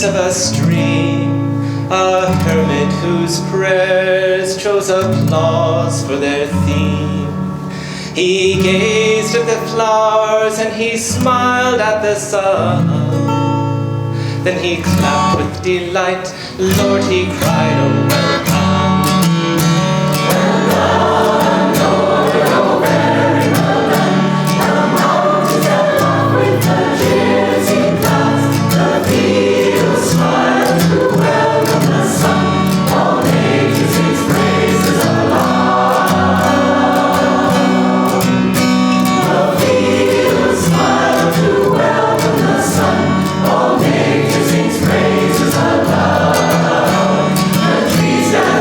Of a stream, a hermit whose prayers chose applause for their theme. He gazed at the flowers and he smiled at the sun. Then he clapped with delight, Lord, he cried, oh, well done. Well done, Lord, oh, very well done. The mountains have laughed with the cheers he clouds, the fields smile to welcome the sun. All nature sings praises aloud. The fields smile to welcome the sun. All nature sings praises aloud. The trees stand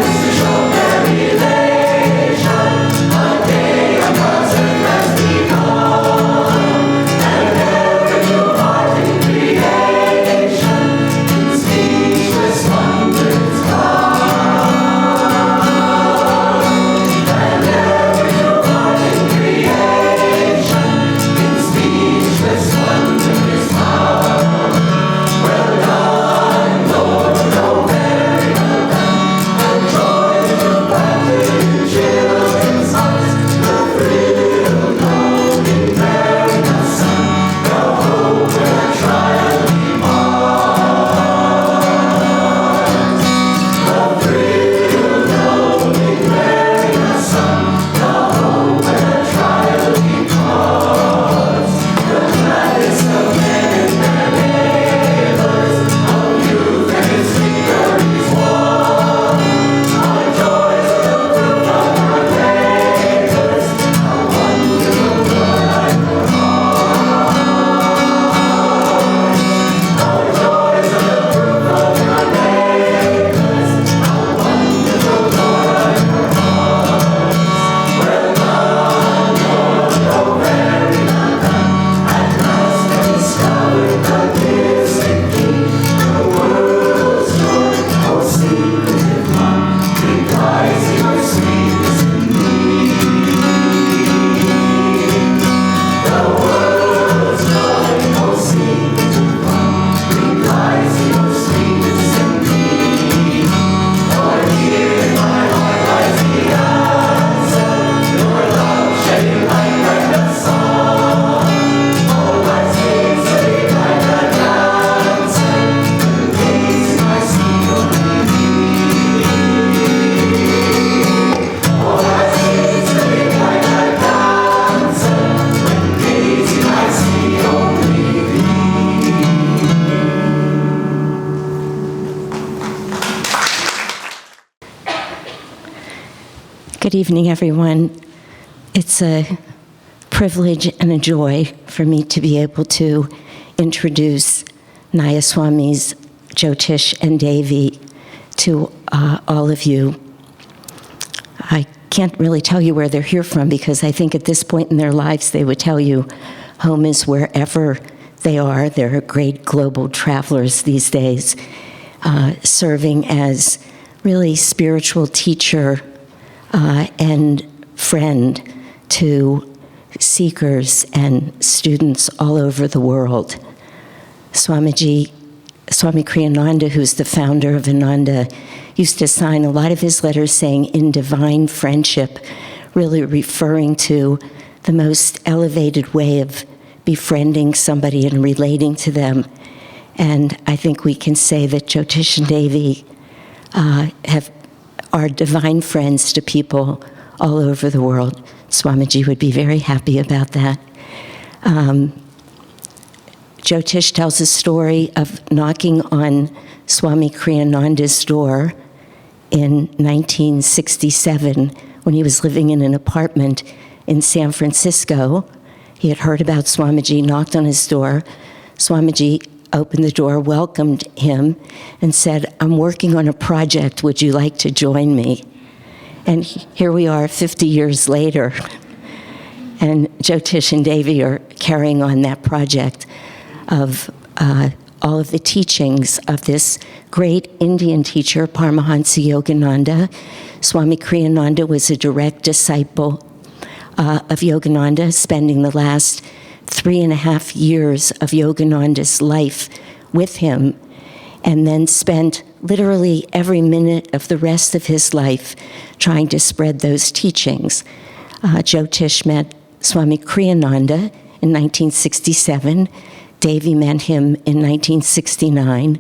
Good evening, everyone. It's a privilege and a joy for me to be able to introduce Nayaswamis, Jyotish and Devi to all of you. I can't really tell you where they're here from because I think at this point in their lives they would tell you home is wherever they are. They're great global travelers these days, serving as really spiritual teacher and friend to seekers and students all over the world. Swami Kriyananda, who's the founder of Ananda, used to sign a lot of his letters saying, "In divine friendship," really referring to the most elevated way of befriending somebody and relating to them. And I think we can say that Jyotish and Devi are divine friends to people all over the world. Swamiji would be very happy about that. Jyotish tells a story of knocking on Swami Kriyananda's door in 1967 when he was living in an apartment in San Francisco. He had heard about Swamiji, knocked on his door. Swamiji opened the door, welcomed him, and said, "I'm working on a project. Would you like to join me?" And here we are 50 years later, and Jyotish and Devi are carrying on that project of all of the teachings of this great Indian teacher, Paramhansa Yogananda. Swami Kriyananda was a direct disciple of Yogananda, spending the last 3.5 years of Yogananda's life with him, and then spent literally every minute of the rest of his life trying to spread those teachings. Jyotish met Swami Kriyananda in 1967. Devi met him in 1969.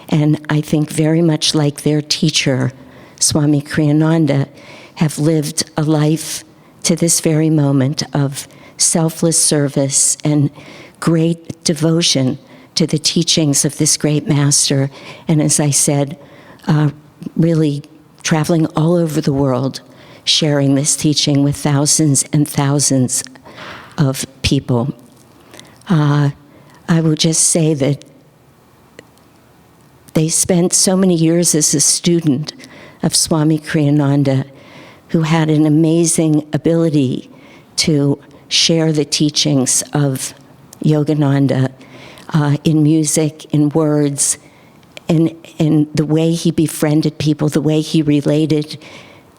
And I think very much like their teacher, Swami Kriyananda, have lived a life to this very moment of selfless service and great devotion to the teachings of this great master. And as I said, really traveling all over the world, sharing this teaching with thousands and thousands of people. I will just say that they spent so many years as a student of Swami Kriyananda, who had an amazing ability to share the teachings of Yogananda in music, in words, in the way he befriended people, the way he related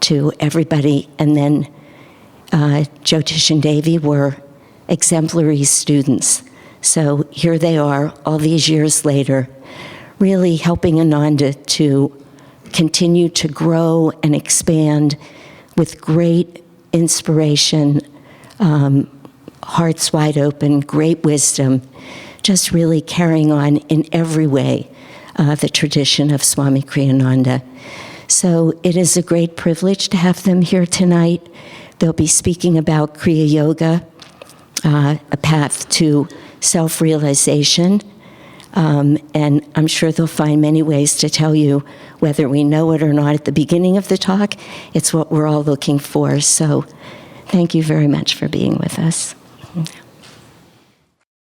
to everybody. And then Jyotish and Devi were exemplary students. So here they are, all these years later, really helping Ananda to continue to grow and expand with great inspiration, hearts wide open, great wisdom, just really carrying on in every way the tradition of Swami Kriyananda. So it is a great privilege to have them here tonight. They'll be speaking about Kriya Yoga, a path to self-realization, and I'm sure they'll find many ways to tell you, whether we know it or not at the beginning of the talk, it's what we're all looking for. So thank you very much for being with us.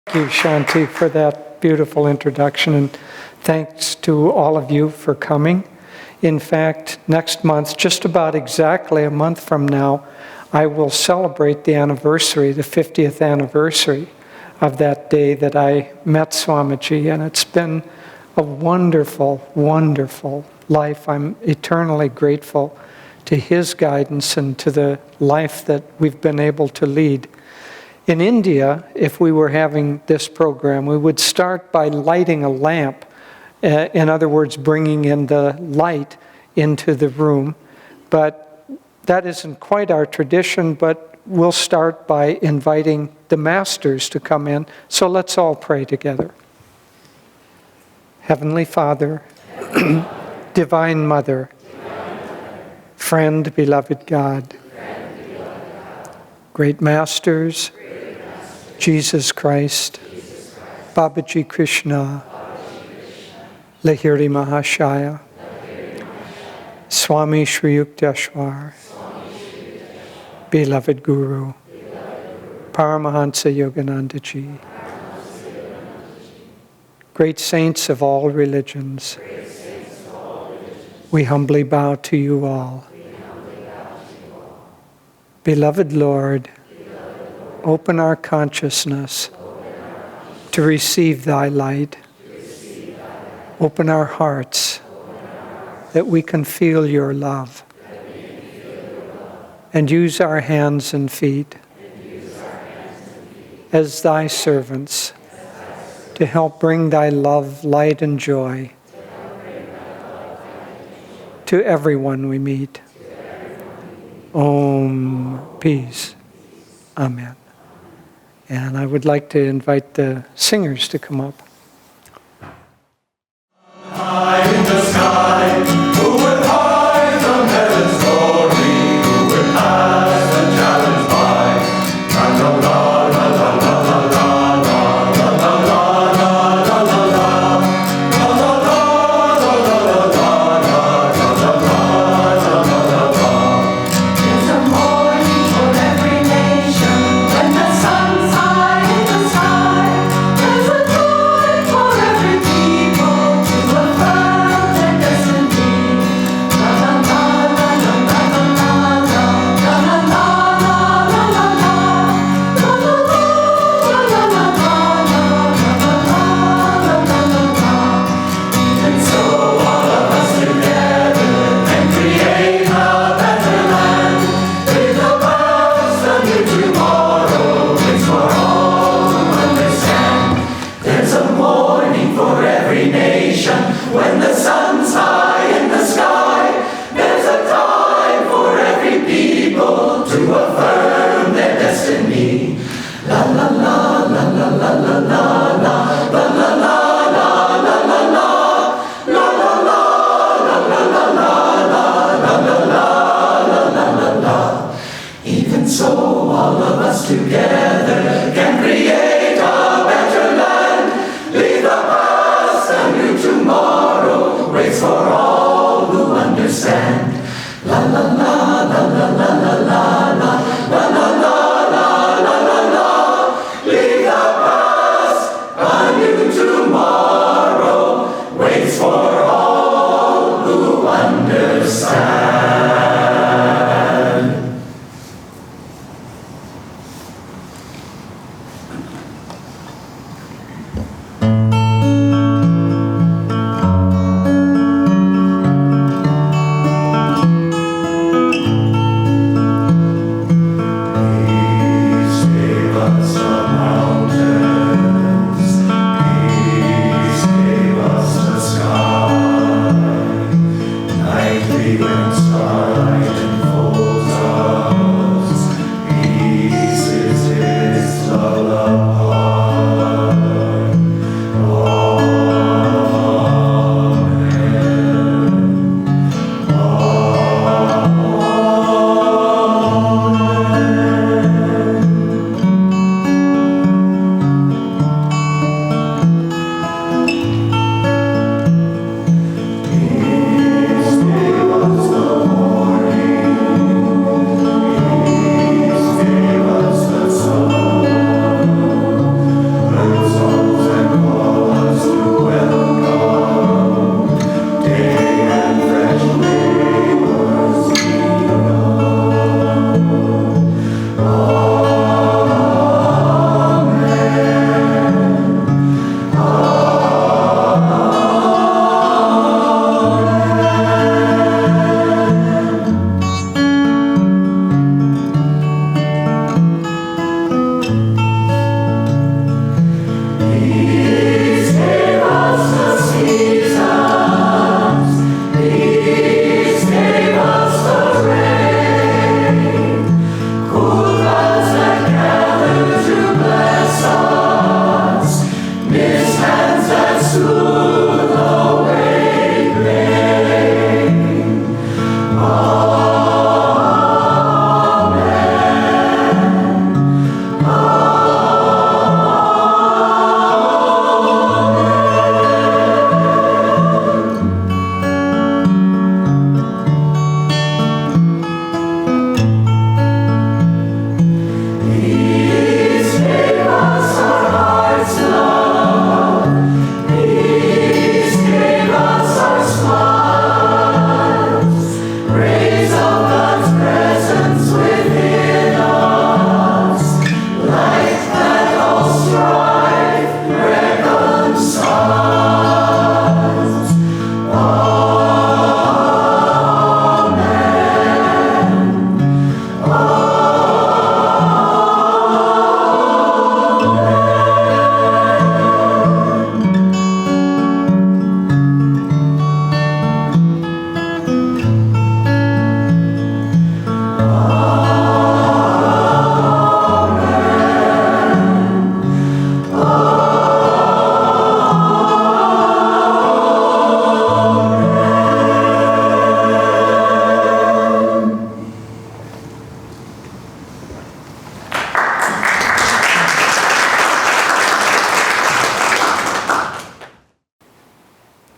Thank you, Shanti, for that beautiful introduction, and thanks to all of you for coming. In fact, next month, just about exactly a month from now, I will celebrate the anniversary, the 50th anniversary of that day that I met Swamiji, and it's been a wonderful, wonderful life. I'm eternally grateful to his guidance and to the life that we've been able to lead. In India, if we were having this program, we would start by lighting a lamp, in other words, bringing in the light into the room. But that isn't quite our tradition, but we'll start by inviting the masters to come in. So let's all pray together. Heavenly Father, Divine Mother, friend, beloved God, great masters, Jesus Christ, Babaji Krishna, Lahiri Mahashaya, Swami Sri Yukteswar, beloved Guru, Paramhansa Yogananda ji, great saints of all religions, we humbly bow to you all. Beloved Lord, open our consciousness to receive thy light. Open our hearts that we can feel your love. And use our hands and feet as thy servants to help bring thy love, light, and joy to everyone we meet. Om, peace. Amen. And I would like to invite the singers to come up. High in the sky, who would hide from heaven's glory? Who would pass the challenge by? La la la la la la la la la la la la la There's a morning for every nation when the sun's high in the sky. There's a time for every people to affirm their destiny.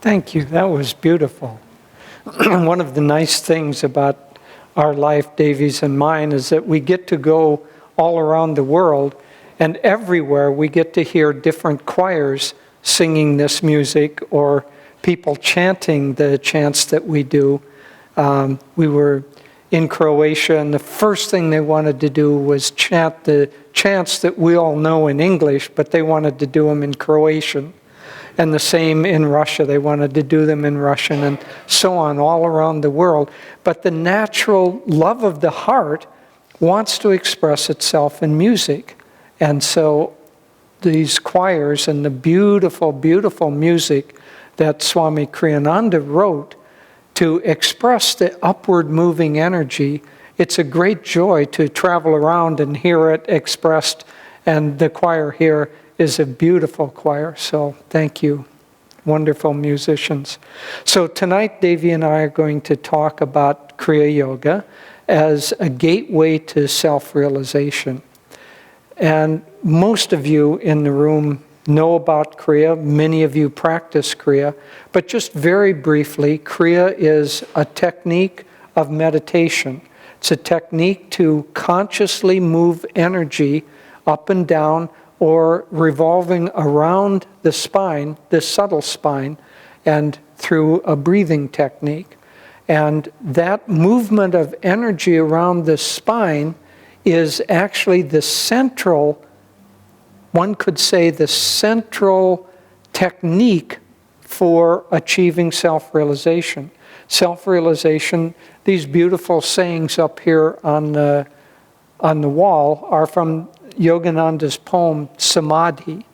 Thank you. That was beautiful. One of the nice things about our life, Davies and mine, is that we get to go all around the world, and everywhere we get to hear different choirs singing this music or people chanting the chants that we do. We were in Croatia, and the first thing they wanted to do was chant the chants that we all know in English, but they wanted to do them in Croatian. And the same in Russia, they wanted to do them in Russian, and so on, all around the world. But the natural love of the heart wants to express itself in music. And so these choirs and the beautiful, beautiful music that Swami Kriyananda wrote to express the upward moving energy, it's a great joy to travel around and hear it expressed. And the choir here is a beautiful choir, so thank you. Wonderful musicians. So tonight, Devi and I are going to talk about Kriya Yoga as a gateway to self-realization. And most of you in the room know about Kriya. Many of you practice Kriya. But just very briefly, Kriya is a technique of meditation. It's a technique to consciously move energy up and down or revolving around the spine, the subtle spine, and through a breathing technique. And that movement of energy around the spine is actually the central, one could say the central technique for achieving self-realization. Self-realization, these beautiful sayings up here on the wall are from Yogananda's poem, Samadhi.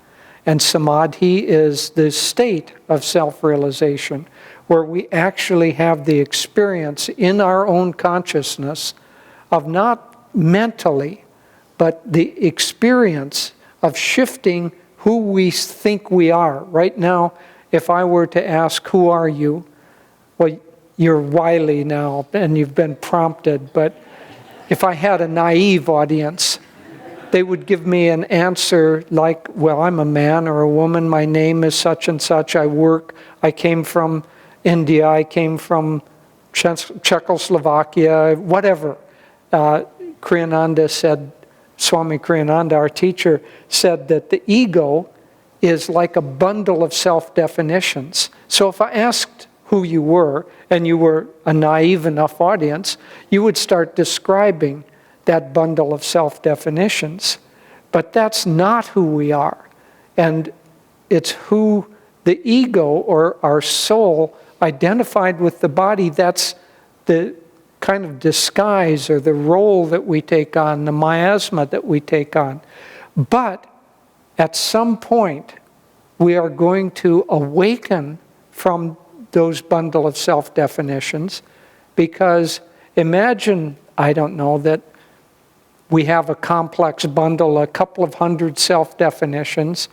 And Samadhi is the state of self-realization, where we actually have the experience in our own consciousness of not mentally, but the experience of shifting who we think we are. Right now, if I were to ask, who are you? Well, you're wily now, and you've been prompted, but if I had a naive audience, they would give me an answer like, well, I'm a man or a woman, my name is such and such, I work, I came from India, I came from Czechoslovakia, whatever. Kriyananda said, Swami Kriyananda, our teacher, said that the ego is like a bundle of self-definitions. So if I asked who you were, and you were a naive enough audience, you would start describing that bundle of self-definitions. But that's not who we are. And it's who the ego or our soul identified with the body, that's the kind of disguise or the role that we take on, the miasma that we take on. But at some point, we are going to awaken from those bundle of self-definitions, because imagine, I don't know, that we have a complex bundle, a couple of hundred self-definitions,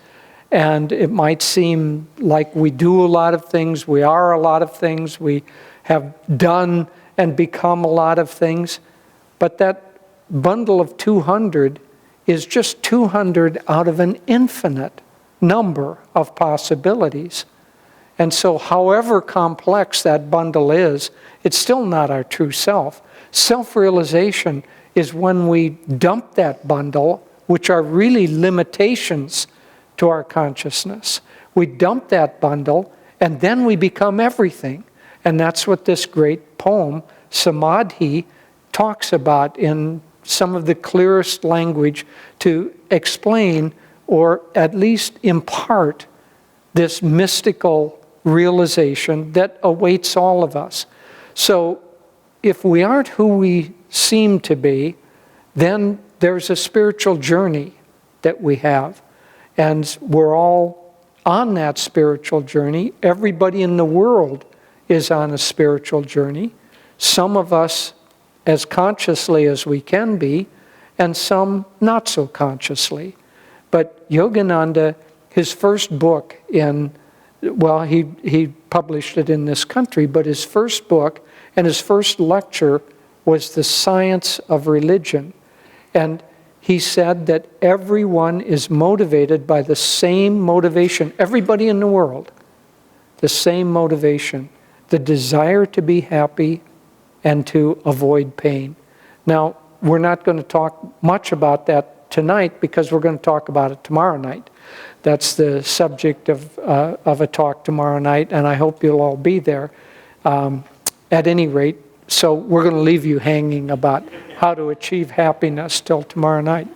and it might seem like we do a lot of things, we are a lot of things, we have done and become a lot of things, but that bundle of 200 is just 200 out of an infinite number of possibilities. And so however complex that bundle is, it's still not our true self. Self-realization is when we dump that bundle, which are really limitations to our consciousness. We dump that bundle, and then we become everything. And that's what this great poem, Samadhi, talks about in some of the clearest language to explain, or at least impart, this mystical realization that awaits all of us. So if we aren't who we seem to be, then there's a spiritual journey that we have. And we're all on that spiritual journey. Everybody in the world is on a spiritual journey. Some of us as consciously as we can be, and some not so consciously. But Yogananda, his first book he published it in this country, but his first book and his first lecture was The Science of Religion. And he said that everyone is motivated by the same motivation, everybody in the world. the same motivation, the desire to be happy and to avoid pain. Now, we're not going to talk much about that tonight because we're going to talk about it tomorrow night. That's the subject of a talk tomorrow night, and I hope you'll all be there. At any rate, so we're going to leave you hanging about how to achieve happiness till tomorrow night.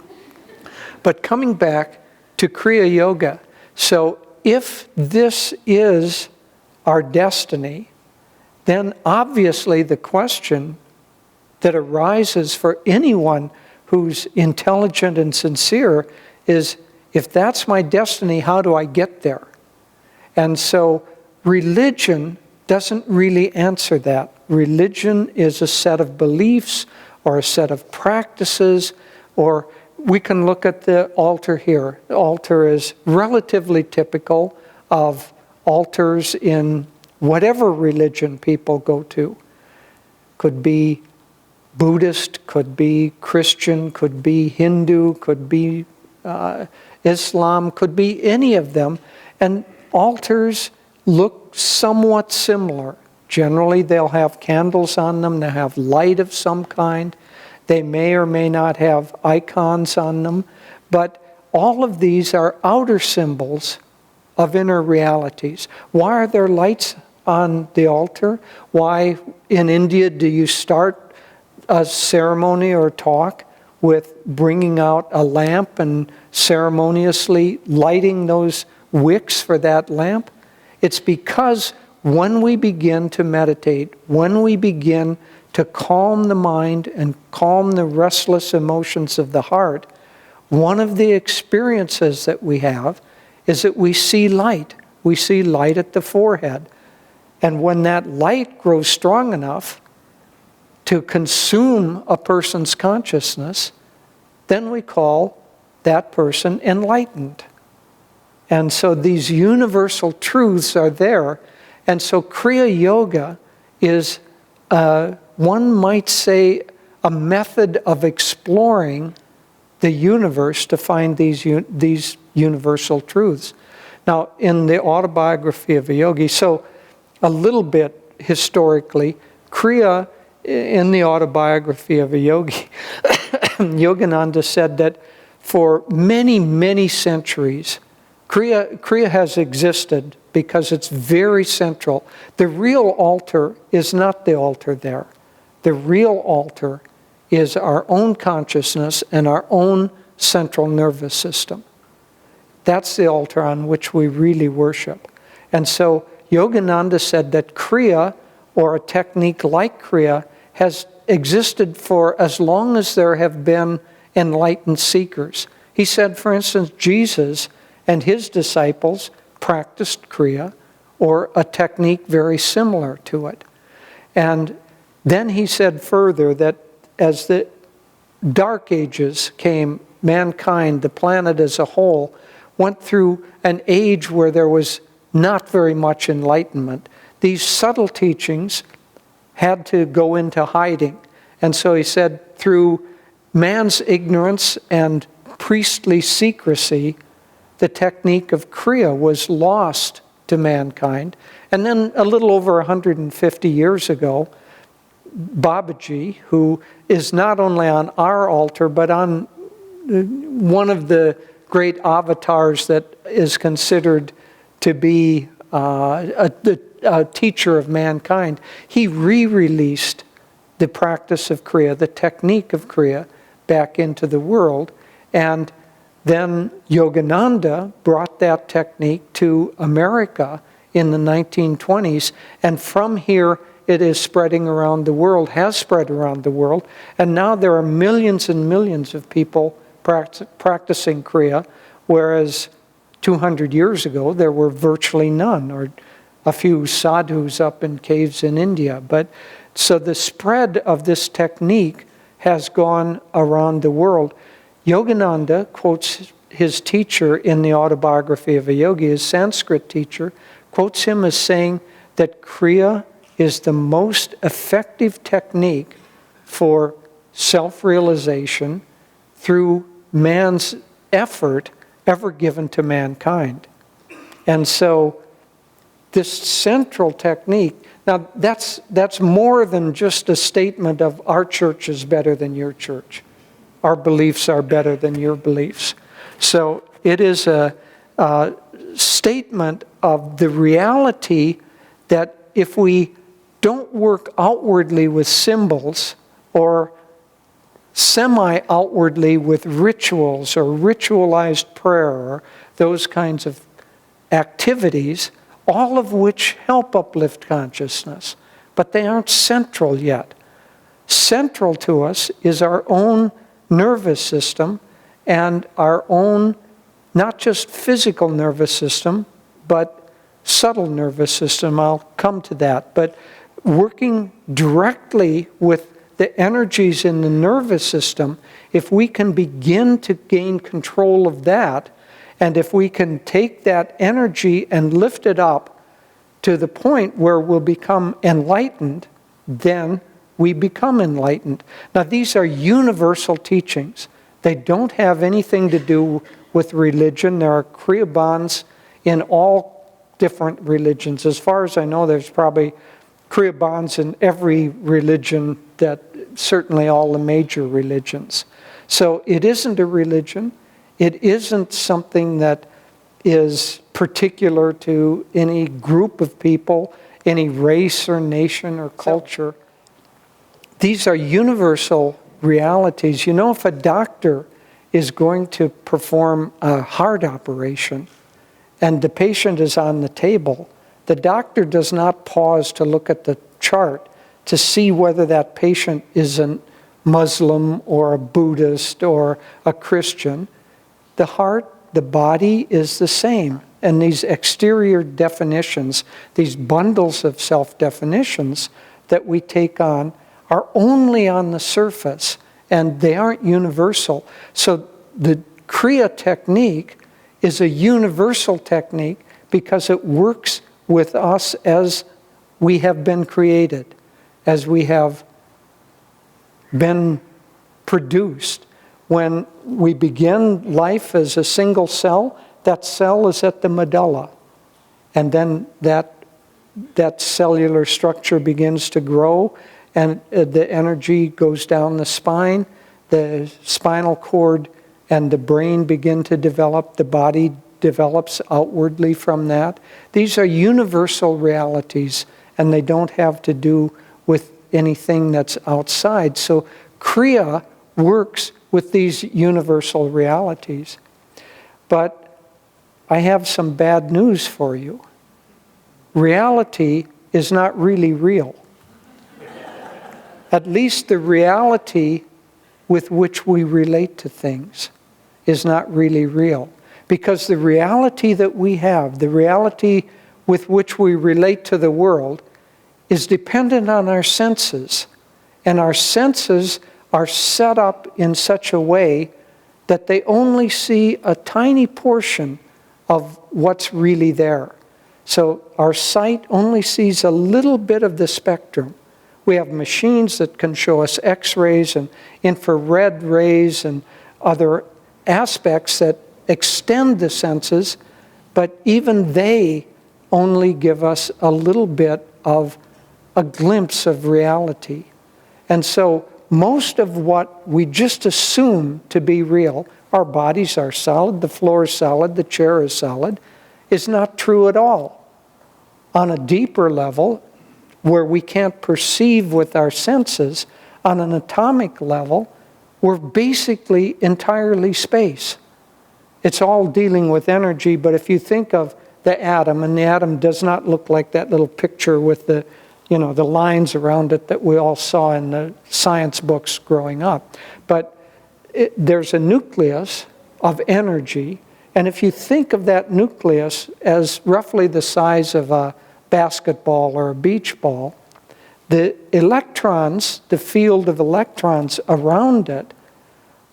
But coming back to Kriya Yoga, so if this is our destiny, then obviously the question that arises for anyone who's intelligent and sincere is, if that's my destiny, how do I get there? And so religion doesn't really answer that. Religion is a set of beliefs or a set of practices, or we can look at the altar here. The altar is relatively typical of altars in whatever religion people go to. Could be Buddhist, could be Christian, could be Hindu, could be Islam, could be any of them. And altars look somewhat similar. Generally, they'll have candles on them, they'll have light of some kind. They may or may not have icons on them. But all of these are outer symbols of inner realities. Why are there lights on the altar? Why in India do you start a ceremony or talk with bringing out a lamp and ceremoniously lighting those wicks for that lamp? It's because when we begin to meditate, when we begin to calm the mind and calm the restless emotions of the heart, one of the experiences that we have is that we see light. We see light at the forehead. And when that light grows strong enough to consume a person's consciousness, then we call that person enlightened. And so these universal truths are there. And so Kriya Yoga is, one might say, a method of exploring the universe to find these universal truths. Now, in the Autobiography of a Yogi, so a little bit historically, Kriya, in the Autobiography of a Yogi, Yogananda said that for many, many centuries, Kriya has existed because it's very central. The real altar is not the altar there. The real altar is our own consciousness and our own central nervous system. That's the altar on which we really worship. And so Yogananda said that Kriya, or a technique like Kriya, has existed for as long as there have been enlightened seekers. He said, for instance, Jesus and his disciples practiced Kriya, or a technique very similar to it. And then he said further that as the Dark Ages came, mankind, the planet as a whole, went through an age where there was not very much enlightenment. These subtle teachings had to go into hiding. And so he said, through man's ignorance and priestly secrecy, the technique of Kriya was lost to mankind. And then a little over 150 years ago, Babaji, who is not only on our altar, but on one of the great avatars that is considered to be a teacher of mankind, he re-released the practice of Kriya, the technique of Kriya, back into the world. And then Yogananda brought that technique to America in the 1920s. And from here, it is spreading around the world, has spread around the world. And now there are millions and millions of people practicing Kriya, whereas 200 years ago, there were virtually none, or a few sadhus up in caves in India. But so the spread of this technique has gone around the world. Yogananda quotes his teacher in the Autobiography of a Yogi, his Sanskrit teacher, quotes him as saying that Kriya is the most effective technique for self-realization through man's effort ever given to mankind. And so this central technique, now that's more than just a statement of our church is better than your church. Our beliefs are better than your beliefs. So it is a statement of the reality that if we don't work outwardly with symbols or semi-outwardly with rituals or ritualized prayer or those kinds of activities, all of which help uplift consciousness, but they aren't central yet. Central to us is our own nervous system and our own, not just physical nervous system, but subtle nervous system. I'll come to that. But working directly with the energies in the nervous system, if we can begin to gain control of that, and if we can take that energy and lift it up to the point where we'll become enlightened, then we become enlightened. Now, these are universal teachings. They don't have anything to do with religion. There are Kriya bonds in all different religions. As far as I know, there's probably Kriya bonds in every religion, that certainly all the major religions. So it isn't a religion. It isn't something that is particular to any group of people, any race or nation or culture. These are universal realities. You know, if a doctor is going to perform a heart operation and the patient is on the table, the doctor does not pause to look at the chart to see whether that patient is a Muslim or a Buddhist or a Christian. The heart, the body is the same. And these exterior definitions, these bundles of self-definitions that we take on, are only on the surface, and they aren't universal. So the Kriya technique is a universal technique because it works with us as we have been created, as we have been produced. When we begin life as a single cell, that cell is at the medulla. And then that cellular structure begins to grow, and the energy goes down the spine, the spinal cord and the brain begin to develop, the body develops outwardly from that. These are universal realities, and they don't have to do with anything that's outside. So Kriya works with these universal realities. But I have some bad news for you. Reality is not really real. At least the reality with which we relate to things is not really real. Because the reality that we have, the reality with which we relate to the world, is dependent on our senses. And our senses are set up in such a way that they only see a tiny portion of what's really there. So our sight only sees a little bit of the spectrum. We have machines that can show us X-rays and infrared rays and other aspects that extend the senses, but even they only give us a little bit of a glimpse of reality. And so most of what we just assume to be real, our bodies are solid, the floor is solid, the chair is solid, is not true at all. On a deeper level, where we can't perceive with our senses, on an atomic level, we're basically entirely space. It's all dealing with energy, but if you think of the atom, and the atom does not look like that little picture with the lines around it that we all saw in the science books growing up. But there's a nucleus of energy, and if you think of that nucleus as roughly the size of a basketball or a beach ball, the electrons, the field of electrons around it,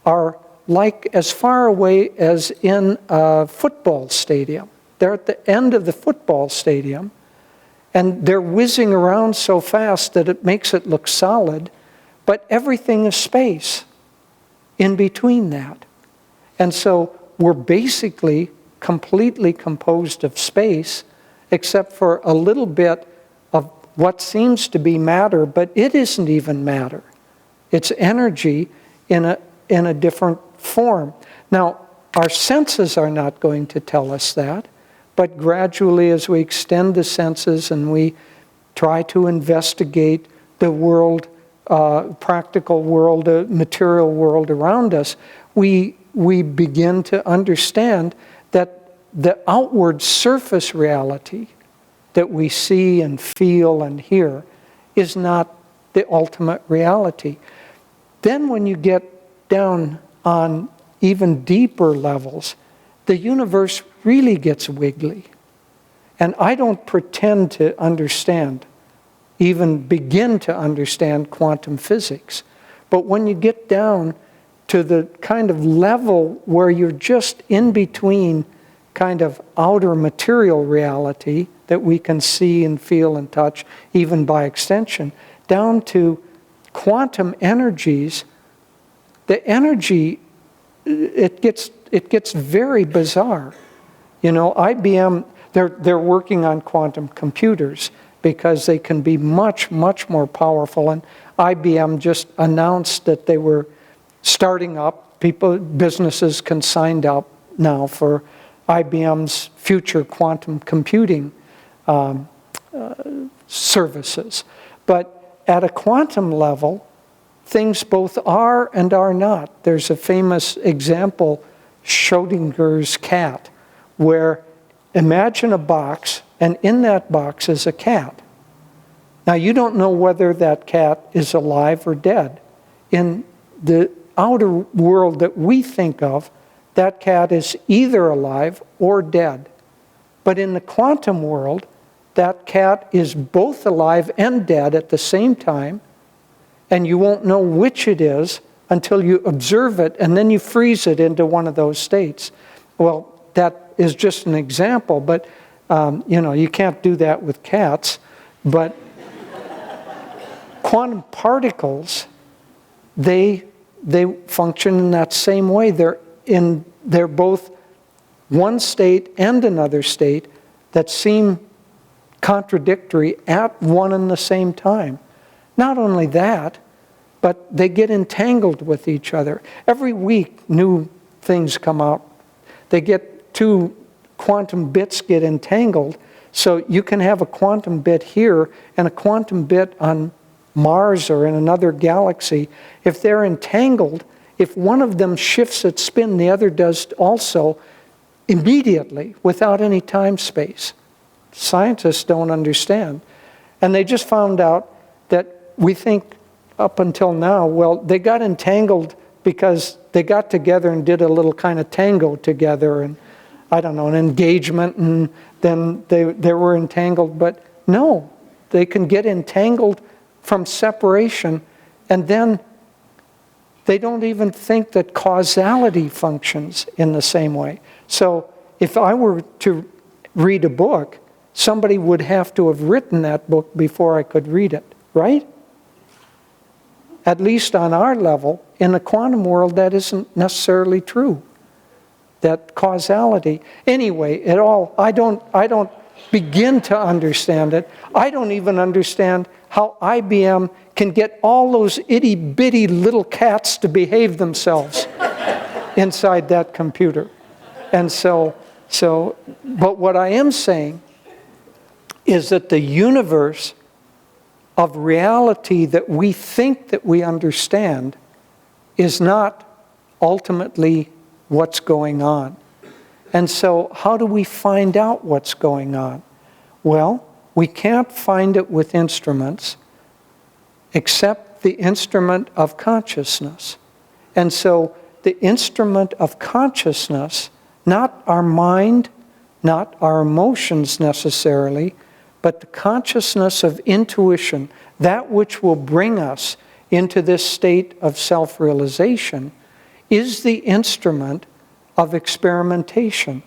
are like as far away as in a football stadium. They're at the end of the football stadium, and they're whizzing around so fast that it makes it look solid, but everything is space in between that. And so we're basically completely composed of space, except for a little bit of what seems to be matter, but it isn't even matter. It's energy in a different form. Now, our senses are not going to tell us that, but gradually as we extend the senses and we try to investigate the world, practical world, the material world around us, we begin to understand that the outward surface reality that we see and feel and hear is not the ultimate reality. Then when you get down on even deeper levels, the universe really gets wiggly. And I don't pretend to understand, even begin to understand quantum physics. But when you get down to the kind of level where you're just in between kind of outer material reality that we can see and feel and touch, even by extension, down to quantum energies, the energy, it gets very bizarre. You know, IBM, they're working on quantum computers because they can be much, much more powerful. And IBM just announced that they were starting up, businesses can sign up now for IBM's future quantum computing services. But at a quantum level, things both are and are not. There's a famous example, Schrodinger's cat, where imagine a box, and in that box is a cat. Now, you don't know whether that cat is alive or dead. In the outer world that we think of, that cat is either alive or dead. But in the quantum world, that cat is both alive and dead at the same time, and you won't know which it is until you observe it, and then you freeze it into one of those states. Well, that is just an example, but you can't do that with cats. But quantum particles, they function in that same way. They're both one state and another state that seem contradictory at one and the same time. Not only that, but they get entangled with each other. Every week, new things come out. Two quantum bits get entangled, so you can have a quantum bit here and a quantum bit on Mars or in another galaxy. If they're entangled, if one of them shifts its spin, the other does also immediately, without any time space. Scientists don't understand. And they just found out that we think up until now, well, they got entangled because they got together and did a little kind of tango together, and I don't know, an engagement, and then they were entangled. But no, they can get entangled from separation, and then they don't even think that causality functions in the same way. So if I were to read a book, somebody would have to have written that book before I could read it, right? At least on our level. In the quantum world, that isn't necessarily true. That causality. Anyway, I don't begin to understand it. I don't even understand how IBM can get all those itty-bitty little cats to behave themselves inside that computer. And but what I am saying is that the universe of reality that we think that we understand is not ultimately what's going on. And so how do we find out what's going on? Well, we can't find it with instruments except the instrument of consciousness. And so the instrument of consciousness, not our mind, not our emotions necessarily, but the consciousness of intuition, that which will bring us into this state of self-realization, is the instrument of experimentation.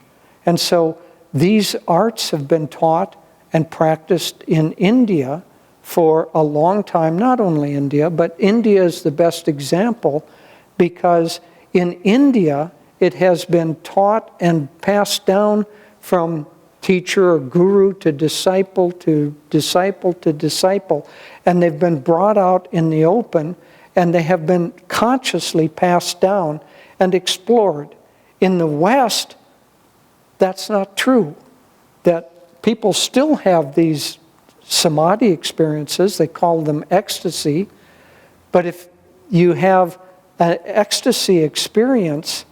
And so these arts have been taught and practiced in India for a long time. Not only India, but India is the best example, because in India it has been taught and passed down from teacher or guru to disciple to disciple to disciple. And they've been brought out in the open, and they have been consciously passed down and explored. In the West, that's not true. That people still have these samadhi experiences, they call them ecstasy, but if you have an ecstasy experience,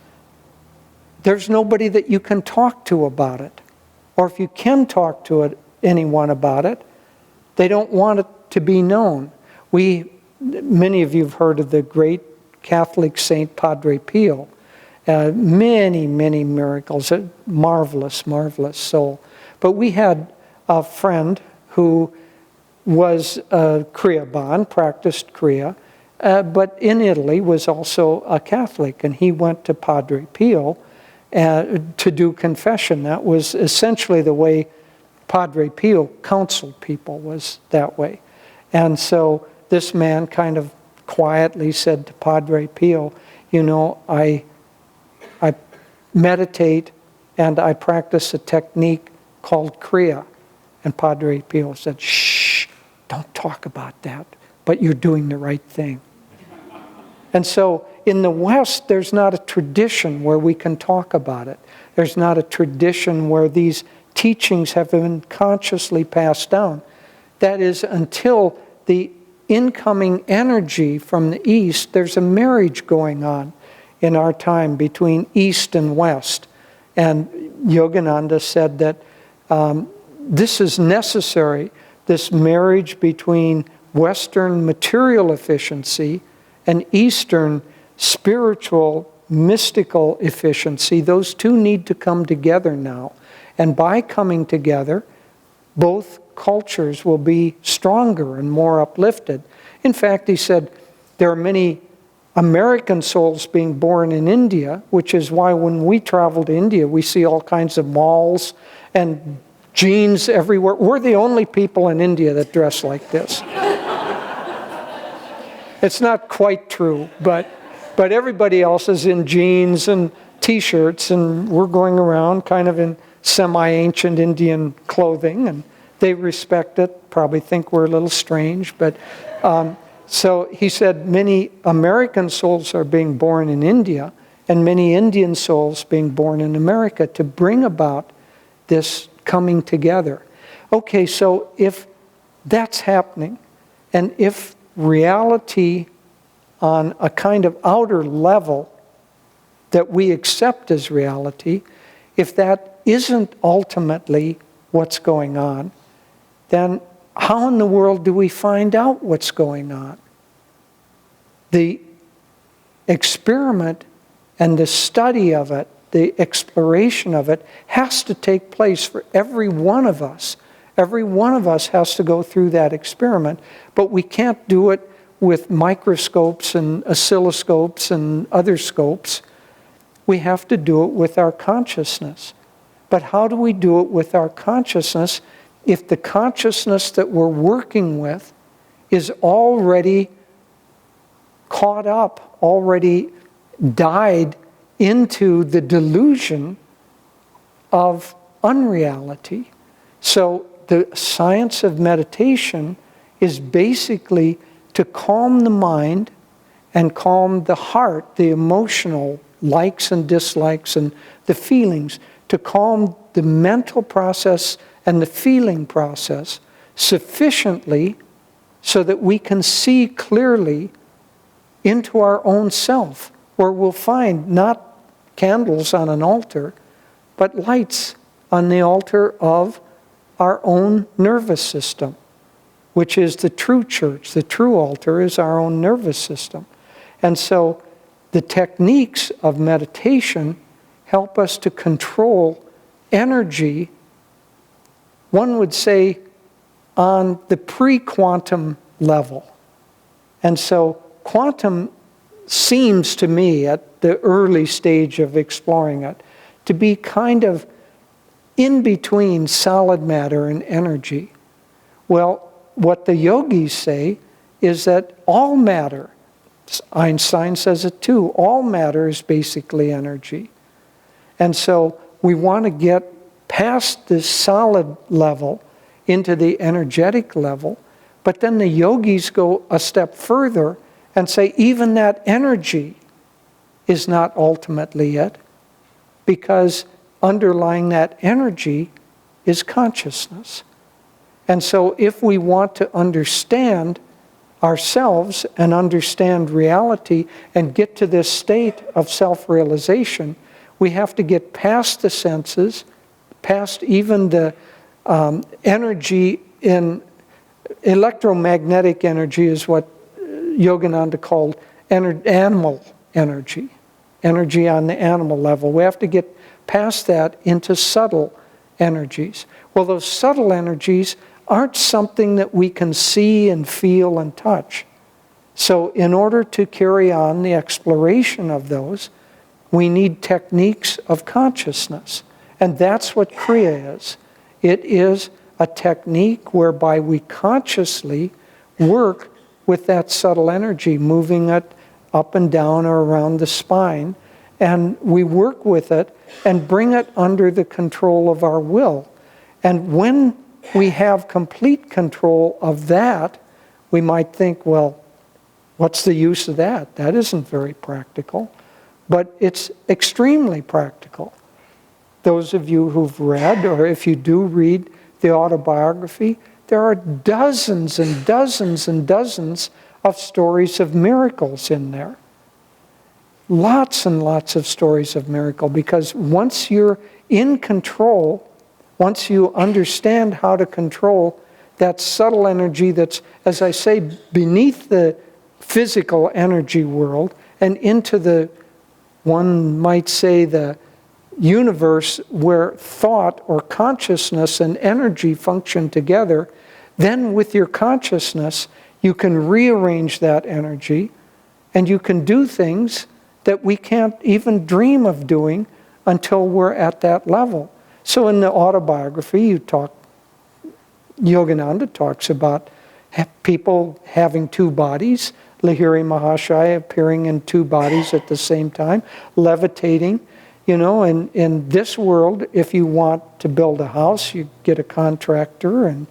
there's nobody that you can talk to about it. Or if you can talk to anyone about it, they don't want it to be known. Many of you have heard of the great Catholic saint Padre Pio. Many, many miracles, a marvelous, marvelous soul. But we had a friend who was a Kriyaban, practiced Kriya, but in Italy was also a Catholic, and he went to Padre Pio to do confession. That was essentially the way Padre Pio counseled people, was that way. And so this man kind of quietly said to Padre Pio, you know, I meditate and I practice a technique called Kriya. And Padre Pio said, shh, don't talk about that, but you're doing the right thing. And so in the West, there's not a tradition where we can talk about it. There's not a tradition where these teachings have been consciously passed down. That is, until the incoming energy from the East, there's a marriage going on in our time between East and West. And Yogananda said that this is necessary, this marriage between Western material efficiency and Eastern spiritual, mystical efficiency. Those two need to come together now. And by coming together, both cultures will be stronger and more uplifted. In fact, he said, there are many American souls being born in India, which is why when we travel to India, we see all kinds of malls and jeans everywhere. We're the only people in India that dress like this. It's not quite true, but everybody else is in jeans and T-shirts, and we're going around kind of in semi-ancient Indian clothing, and they respect it, probably think we're a little strange, but so he said many American souls are being born in India, and many Indian souls being born in America to bring about this coming together. Okay, so if that's happening, and if reality on a kind of outer level that we accept as reality, if that isn't ultimately what's going on, then how in the world do we find out what's going on? The experiment and the study of it, the exploration of it, has to take place for every one of us. Every one of us has to go through that experiment, but we can't do it with microscopes and oscilloscopes and other scopes. We have to do it with our consciousness. But how do we do it with our consciousness if the consciousness that we're working with is already caught up, already died into the delusion of unreality? So the science of meditation is basically to calm the mind and calm the heart, the emotional likes and dislikes and the feelings, to calm the mental process and the feeling process sufficiently so that we can see clearly into our own self, where we'll find not candles on an altar, but lights on the altar of our own nervous system, which is the true church. The true altar is our own nervous system. And so the techniques of meditation help us to control energy, one would say, on the pre-quantum level. And so quantum seems to me, at the early stage of exploring it, to be kind of in between solid matter and energy. Well, what the yogis say is that all matter, Einstein says it too, all matter is basically energy. And so we want to get past the solid level into the energetic level. But then the yogis go a step further and say even that energy is not ultimately it, because underlying that energy is consciousness. And so if we want to understand ourselves and understand reality and get to this state of self-realization, we have to get past the senses, past even the energy in electromagnetic energy is what Yogananda called animal energy on the animal level. We have to get past that into subtle energies. Well, those subtle energies aren't something that we can see and feel and touch. So in order to carry on the exploration of those, we need techniques of consciousness. And that's what Kriya is. It is a technique whereby we consciously work with that subtle energy, moving it up and down or around the spine. And we work with it and bring it under the control of our will. And when we have complete control of that, we might think, well, what's the use of that? That isn't very practical. But it's extremely practical. Those of you who've read, or if you do read the autobiography, there are dozens and dozens and dozens of stories of miracles in there. Lots and lots of stories of miracle, because once you're in control, once you understand how to control that subtle energy that's, as I say, beneath the physical energy world and into the, one might say, the universe where thought or consciousness and energy function together, then with your consciousness, you can rearrange that energy and you can do things that we can't even dream of doing until we're at that level. So in the autobiography, Yogananda talks about people having two bodies, Lahiri Mahashaya appearing in two bodies at the same time, levitating. You know, in this world, if you want to build a house, you get a contractor and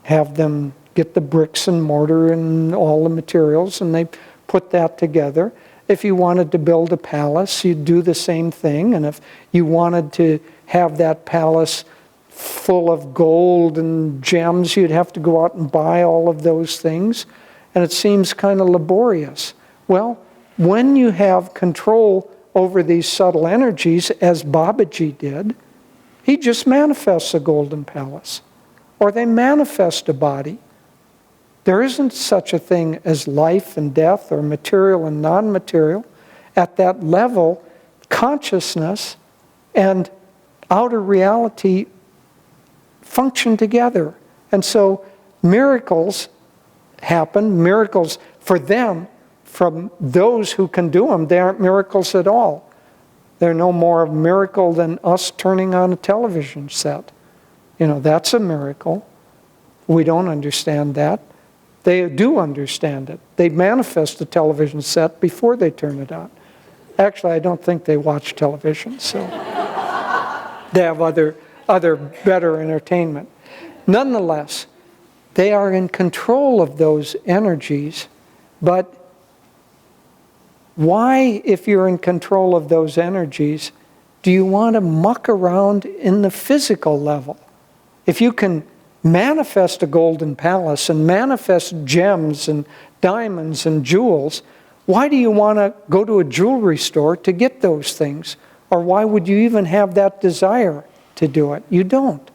have them get the bricks and mortar and all the materials, and they put that together. If you wanted to build a palace, you'd do the same thing. And if you wanted to have that palace full of gold and gems, you'd have to go out and buy all of those things. And it seems kind of laborious. Well, when you have control over these subtle energies, as Babaji did, he just manifests a golden palace. Or they manifest a body. There isn't such a thing as life and death or material and non-material. At that level, consciousness and outer reality function together. And so miracles happen, miracles for them, from those who can do them. They aren't miracles at all. They're no more a miracle than us turning on a television set. You know, that's a miracle. We don't understand that. They do understand it. They manifest the television set before they turn it on. Actually, I don't think they watch television, so they have other better entertainment. Nonetheless, they are in control of those energies, but why, if you're in control of those energies, do you want to muck around in the physical level? If you can manifest a golden palace and manifest gems and diamonds and jewels, why do you want to go to a jewelry store to get those things? Or why would you even have that desire to do it? You don't.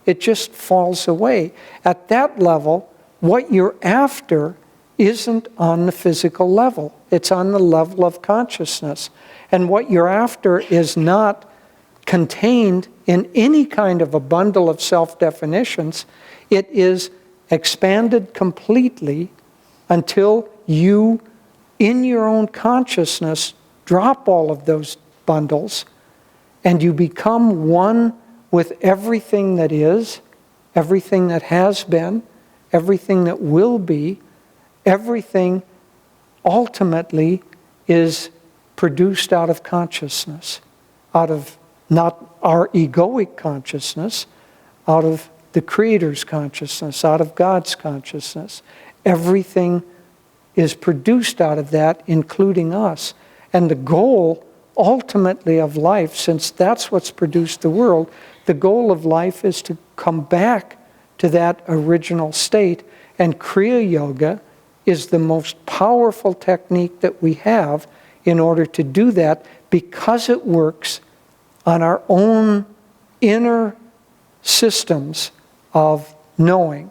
It just falls away. At that level, what you're after isn't on the physical level. It's on the level of consciousness. And what you're after is not contained in any kind of a bundle of self-definitions. It is expanded completely until you, in your own consciousness, drop all of those bundles and you become one with everything that is, everything that has been, everything that will be. Everything ultimately is produced out of consciousness, out of not our egoic consciousness, out of the Creator's consciousness, out of God's consciousness. Everything is produced out of that, including us. And the goal, ultimately, of life, since that's what's produced the world, the goal of life is to come back to that original state. And Kriya Yoga is the most powerful technique that we have in order to do that, because it works on our own inner systems of knowing.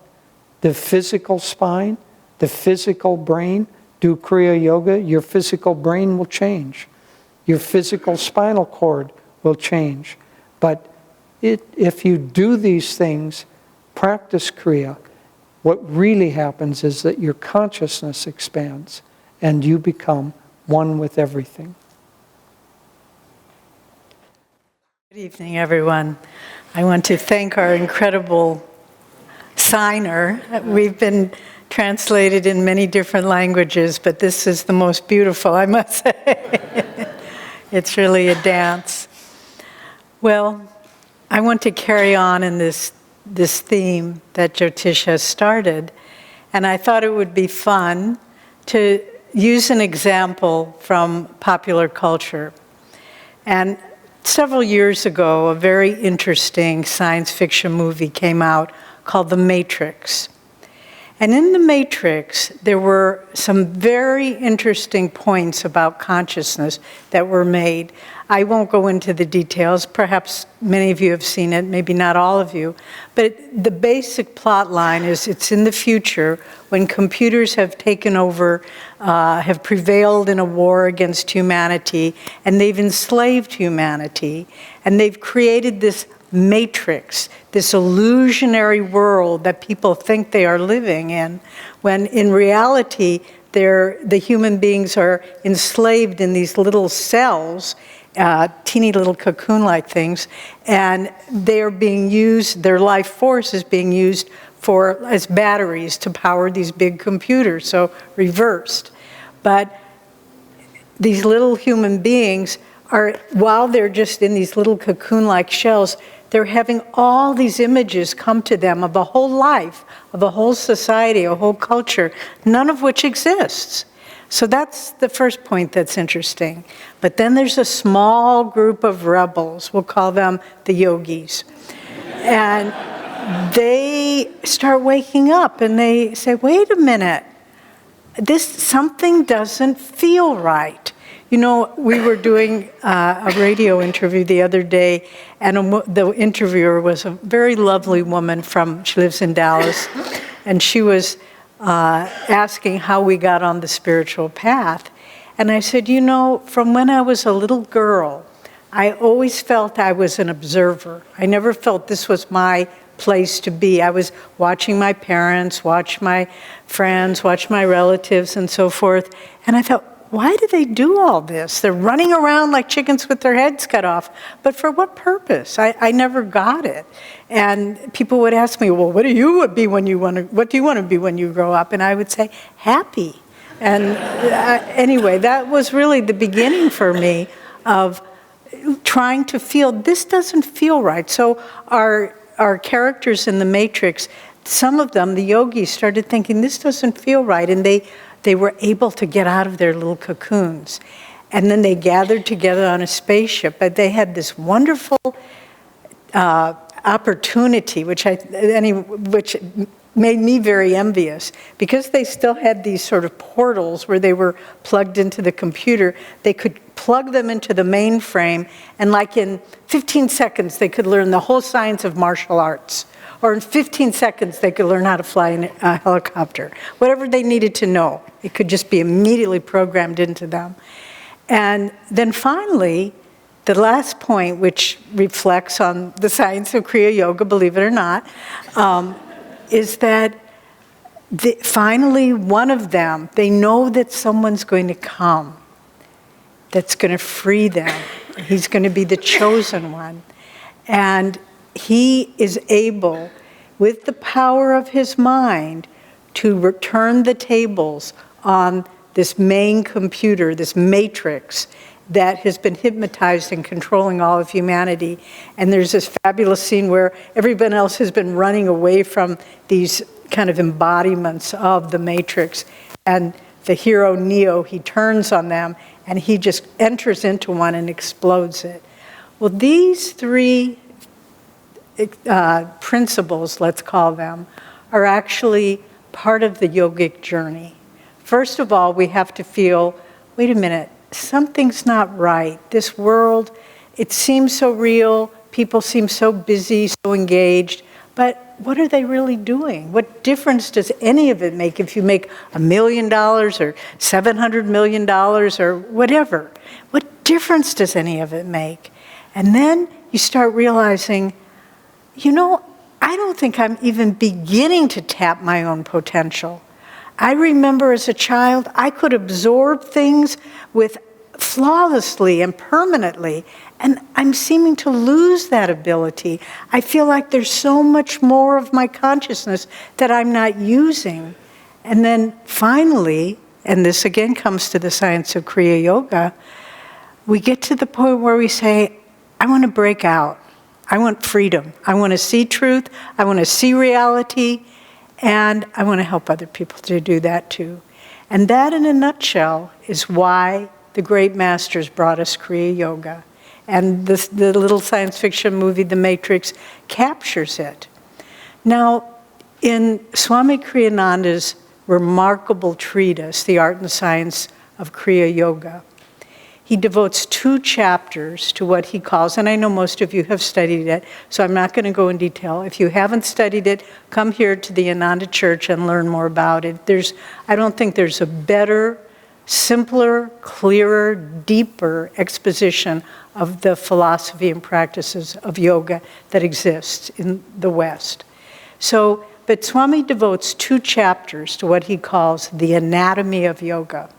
The physical spine, the physical brain. Do Kriya Yoga, your physical brain will change. Your physical spinal cord will change. But if you do these things, practice Kriya, what really happens is that your consciousness expands and you become one with everything. Good evening, everyone. I want to thank our incredible signer. We've been translated in many different languages, but this is the most beautiful, I must say. It's really a dance. Well, I want to carry on in this theme that Jyotish has started, and I thought it would be fun to use an example from popular culture. And several years ago, a very interesting science fiction movie came out called The Matrix. And in The Matrix, there were some very interesting points about consciousness that were made. I won't go into the details. Perhaps many of you have seen it, maybe not all of you. But the basic plot line is it's in the future when computers have taken over, have prevailed in a war against humanity, and they've enslaved humanity, and they've created this matrix, this illusionary world that people think they are living in, when in reality the human beings are enslaved in these little cells, teeny little cocoon-like things, and they're being used, their life force is being used as batteries to power these big computers, so reversed. But these little human beings are, while they're just in these little cocoon-like shells, they're having all these images come to them of a whole life, of a whole society, a whole culture, none of which exists. So that's the first point that's interesting. But then there's a small group of rebels, we'll call them the yogis. And they start waking up and they say, wait a minute, something doesn't feel right. You know, we were doing a radio interview the other day, and the interviewer was a very lovely woman she lives in Dallas, and she was asking how we got on the spiritual path. And I said, you know, from when I was a little girl, I always felt I was an observer. I never felt this was my place to be. I was watching my parents, watch my friends, watch my relatives, and so forth, and I thought, why do they do all this? They're running around like chickens with their heads cut off. But for what purpose? I never got it. And people would ask me, well, what do you want to be when you grow up? And I would say, happy. And anyway, that was really the beginning for me of trying to feel, this doesn't feel right. So our characters in the Matrix, some of them, the yogis, started thinking, this doesn't feel right. And they were able to get out of their little cocoons. And then they gathered together on a spaceship, but they had this wonderful opportunity, which made me very envious, because they still had these sort of portals where they were plugged into the computer. They could plug them into the mainframe, and like in 15 seconds, they could learn the whole science of martial arts. Or in 15 seconds, they could learn how to fly a helicopter. Whatever they needed to know, it could just be immediately programmed into them. And then finally, the last point, which reflects on the science of Kriya Yoga, believe it or not, is that finally one of them, they know that someone's going to come that's going to free them. He's going to be the chosen one. And he is able, with the power of his mind, to return the tables on this main computer, this matrix, that has been hypnotized and controlling all of humanity. And there's this fabulous scene where everyone else has been running away from these kind of embodiments of the Matrix. And the hero, Neo, he turns on them and he just enters into one and explodes it. Well, these three principles, let's call them, are actually part of the yogic journey. First of all, we have to feel, wait a minute, something's not right. This world, it seems so real, people seem so busy, so engaged, but what are they really doing? What difference does any of it make if you make $1 million or $700 million or whatever? What difference does any of it make? And then you start realizing, you know, I don't think I'm even beginning to tap my own potential. I remember as a child, I could absorb things flawlessly and permanently, and I'm seeming to lose that ability. I feel like there's so much more of my consciousness that I'm not using. And then finally, and this again comes to the Science of Kriya Yoga, we get to the point where we say, I want to break out. I want freedom. I want to see truth. I want to see reality. And I want to help other people to do that too. And that, in a nutshell, is why the great masters brought us Kriya Yoga. And the little science fiction movie, The Matrix, captures it. Now, in Swami Kriyananda's remarkable treatise, The Art and Science of Kriya Yoga, he devotes 2 chapters to what he calls, and I know most of you have studied it, so I'm not going to go in detail. If you haven't studied it, come here to the Ananda Church and learn more about it. I don't think there's a better, simpler, clearer, deeper exposition of the philosophy and practices of yoga that exists in the West. But Swami devotes 2 chapters to what he calls the anatomy of yoga.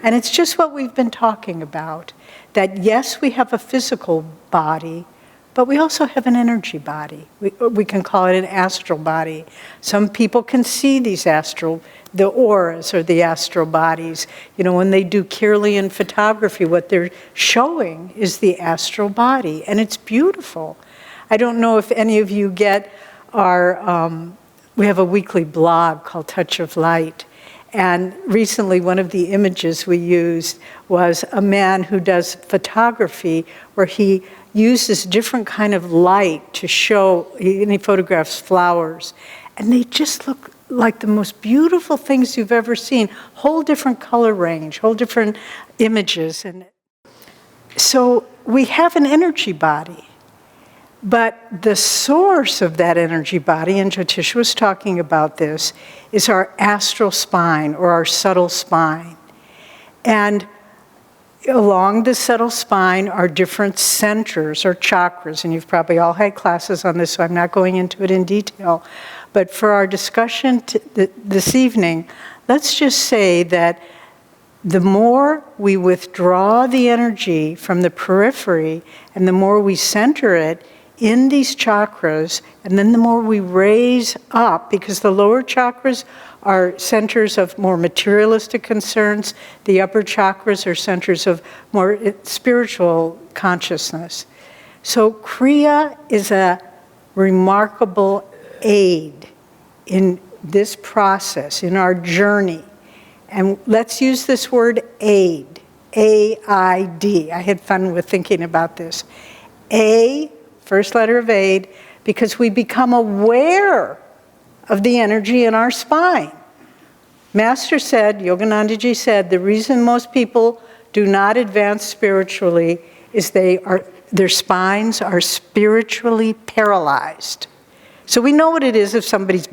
And it's just what we've been talking about, that yes, we have a physical body, but we also have an energy body. We can call it an astral body. Some people can see the auras or the astral bodies. You know, when they do Kirlian photography, what they're showing is the astral body, and it's beautiful. I don't know if any of you get we have a weekly blog called Touch of Light. And recently, one of the images we used was a man who does photography where he uses different kind of light to show, and he photographs flowers. And they just look like the most beautiful things you've ever seen. Whole different color range, whole different images. And so we have an energy body. But the source of that energy body, and Jyotish was talking about this, is our astral spine or our subtle spine. And along the subtle spine are different centers or chakras, and you've probably all had classes on this, so I'm not going into it in detail. But for our discussion this evening, let's just say that the more we withdraw the energy from the periphery and the more we center it in these chakras, and then the more we raise up, because the lower chakras are centers of more materialistic concerns, the upper chakras are centers of more spiritual consciousness. So Kriya is a remarkable aid in this process, in our journey. And let's use this word aid, A-I-D. I had fun with thinking about this. A, first letter of aid, because we become aware of the energy in our spine. Master said, Yoganandaji said, the reason most people do not advance spiritually is their spines are spiritually paralyzed. So we know what it is if somebody's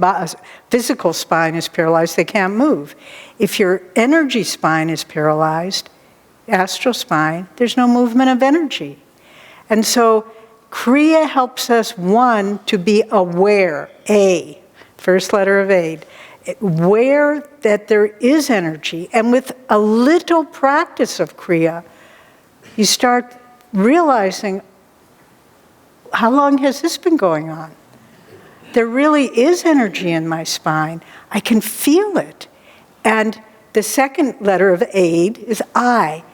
physical spine is paralyzed, they can't move. If your energy spine is paralyzed, astral spine, there's no movement of energy. And so Kriya helps us, one, to be aware, A, first letter of aid, aware that there is energy. And with a little practice of Kriya, you start realizing, how long has this been going on? There really is energy in my spine. I can feel it. And the second letter of aid is I.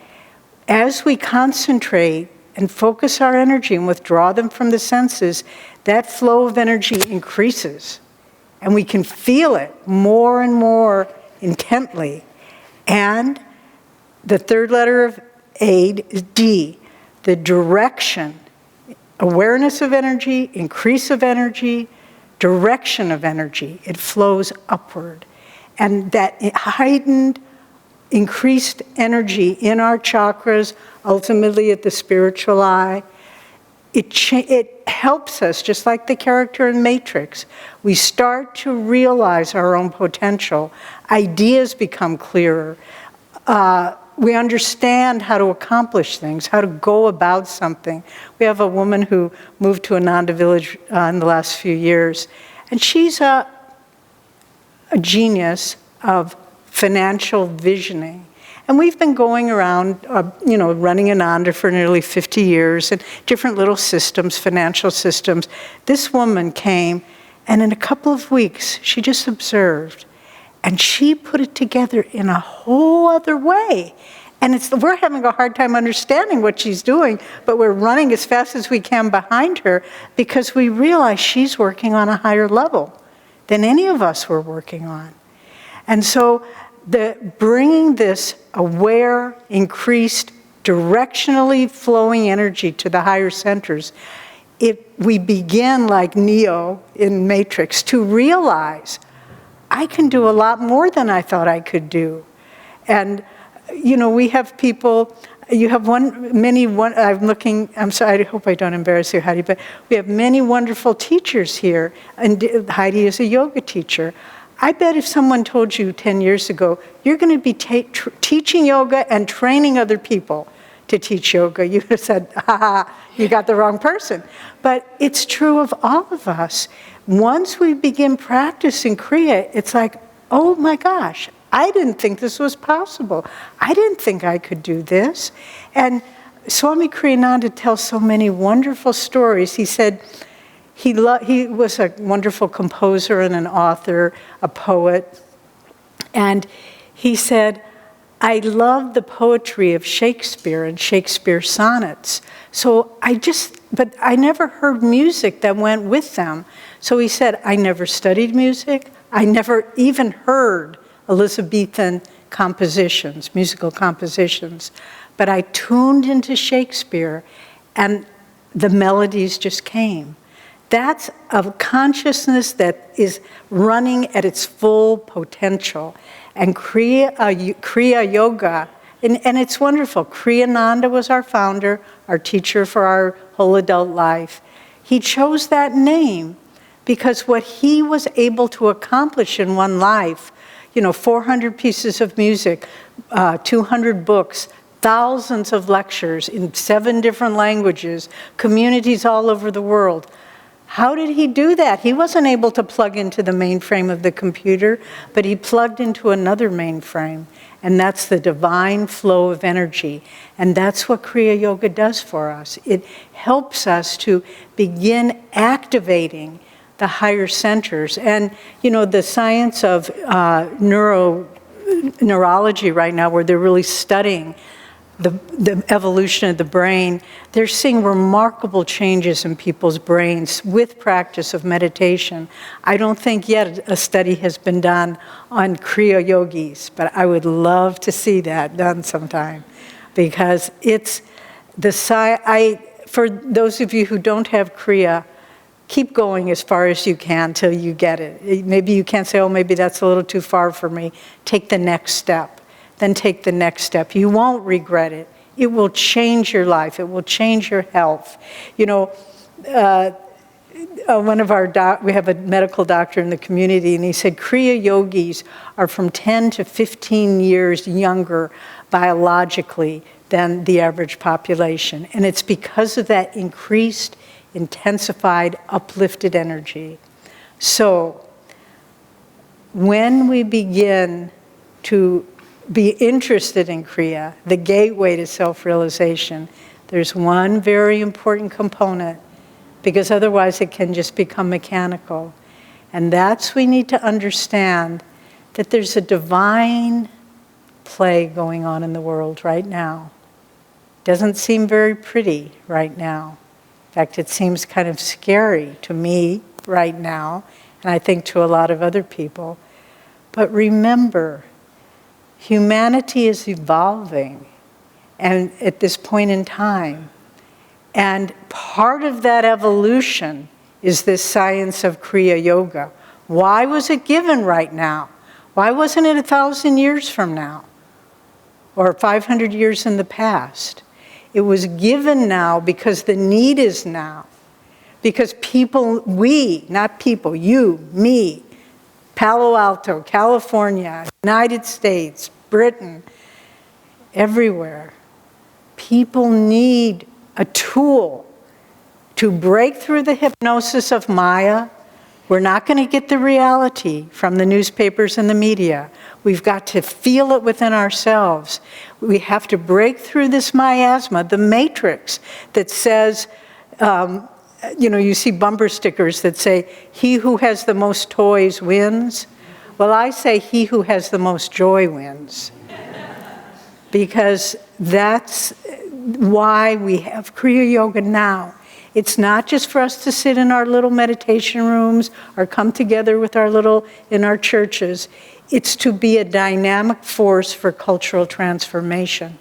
as we concentrate and focus our energy and withdraw them from the senses, that flow of energy increases. And we can feel it more and more intently. And the third letter of aid is D, the direction. Awareness of energy, increase of energy, direction of energy. It flows upward. And that heightened, increased energy in our chakras, ultimately at the spiritual eye, it helps us, just like the character in Matrix. We start to realize our own potential. Ideas become clearer. We understand how to accomplish things, how to go about something. We have a woman who moved to Ananda village in the last few years, and she's a genius of financial visioning. And we've been going around, running Ananda for nearly 50 years, and different little systems, financial systems. This woman came, and in a couple of weeks, she just observed, and she put it together in a whole other way. And we're having a hard time understanding what she's doing, but we're running as fast as we can behind her because we realize she's working on a higher level than any of us were working on. And so bringing this aware, increased, directionally flowing energy to the higher centers, we begin like Neo in Matrix to realize I can do a lot more than I thought I could do. And, we have people, you have I'm sorry, I hope I don't embarrass you, Heidi, but we have many wonderful teachers here, and Heidi is a yoga teacher. I bet if someone told you 10 years ago, you're going to be teaching yoga and training other people to teach yoga, you would have said, you got the wrong person. But it's true of all of us. Once we begin practicing Kriya, it's like, oh my gosh, I didn't think this was possible. I didn't think I could do this. And Swami Kriyananda tells so many wonderful stories. He said he was a wonderful composer and an author, a poet. And he said, I love the poetry of Shakespeare and Shakespeare sonnets. But I never heard music that went with them. So he said, I never studied music. I never even heard Elizabethan compositions, musical compositions. But I tuned into Shakespeare and the melodies just came. That's a consciousness that is running at its full potential. And Kriya Yoga, and it's wonderful. Kriyananda was our founder, our teacher for our whole adult life. He chose that name because what he was able to accomplish in one life, 400 pieces of music, 200 books, thousands of lectures in 7 different languages, communities all over the world. How did he do that? He wasn't able to plug into the mainframe of the computer, but he plugged into another mainframe, and that's the divine flow of energy. And that's what Kriya Yoga does for us. It helps us to begin activating the higher centers. And, the science of neurology right now, where they're really studying the evolution of the brain, they're seeing remarkable changes in people's brains with practice of meditation. I don't think yet a study has been done on Kriya Yogis, but I would love to see that done sometime, because it's for those of you who don't have Kriya, keep going as far as you can till you get it. Maybe you can't say, oh, maybe that's a little too far for me. Take the next step. Then take the next step. You won't regret it. It will change your life. It will change your health. We have a medical doctor in the community, and he said Kriya Yogis are from 10 to 15 years younger biologically than the average population. And it's because of that increased, intensified, uplifted energy. So when we begin to be interested in Kriya, the gateway to self-realization, there's one very important component, because otherwise it can just become mechanical. And that's, we need to understand that there's a divine play going on in the world right now. doesn't seem very pretty right now. In fact, it seems kind of scary to me right now, and I think to a lot of other people. But remember, humanity is evolving, and at this point in time. And part of that evolution is this science of Kriya Yoga. Why was it given right now? Why wasn't it 1,000 years from now? Or 500 years in the past? It was given now because the need is now. Because people, we, not people, you, me, Palo Alto, California, United States, Britain, everywhere, people need a tool to break through the hypnosis of Maya. We're not going to get the reality from the newspapers and the media. We've got to feel it within ourselves. We have to break through this miasma, the matrix that says, you see bumper stickers that say, he who has the most toys wins. Well, I say he who has the most joy wins. Because that's why we have Kriya Yoga now. It's not just for us to sit in our little meditation rooms or come together with in our churches. It's to be a dynamic force for cultural transformation.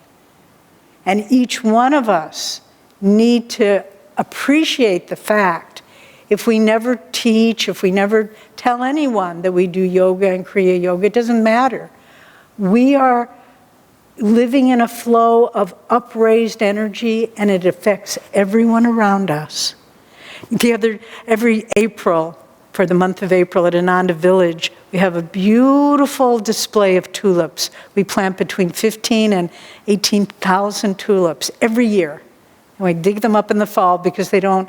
And each one of us need to appreciate the fact, if we never teach, if we never tell anyone that we do yoga and Kriya Yoga, it doesn't matter. We are living in a flow of upraised energy, and it affects everyone around us. Every April, for the month of April at Ananda Village, we have a beautiful display of tulips. We plant between 15 and 18,000 tulips every year. And we dig them up in the fall because they don't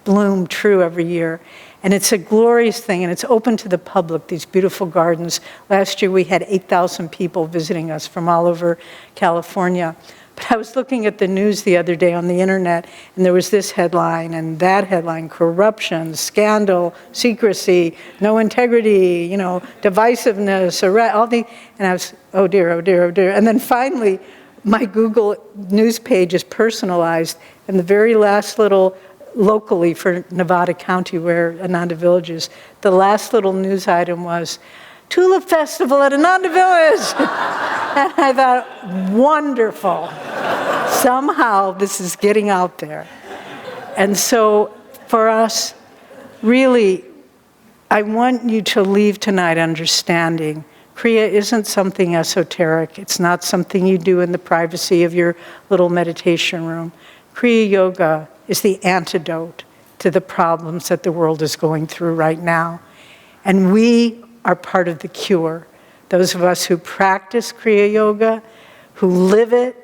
bloom true every year. And it's a glorious thing, and it's open to the public, these beautiful gardens. Last year we had 8,000 people visiting us from all over California. But I was looking at the news the other day on the internet, and there was this headline and that headline: corruption, scandal, secrecy, no integrity, divisiveness, all the, and I was, oh dear, oh dear, oh dear. And then finally, my Google News page is personalized, and the very last little, locally for Nevada County where Ananda Village is, the last little news item was, Tulip Festival at Ananda Village. And I thought, wonderful. Somehow this is getting out there. And so for us, really, I want you to leave tonight understanding Kriya isn't something esoteric. It's not something you do in the privacy of your little meditation room. Kriya Yoga is the antidote to the problems that the world is going through right now. And we are part of the cure. Those of us who practice Kriya Yoga, who live it,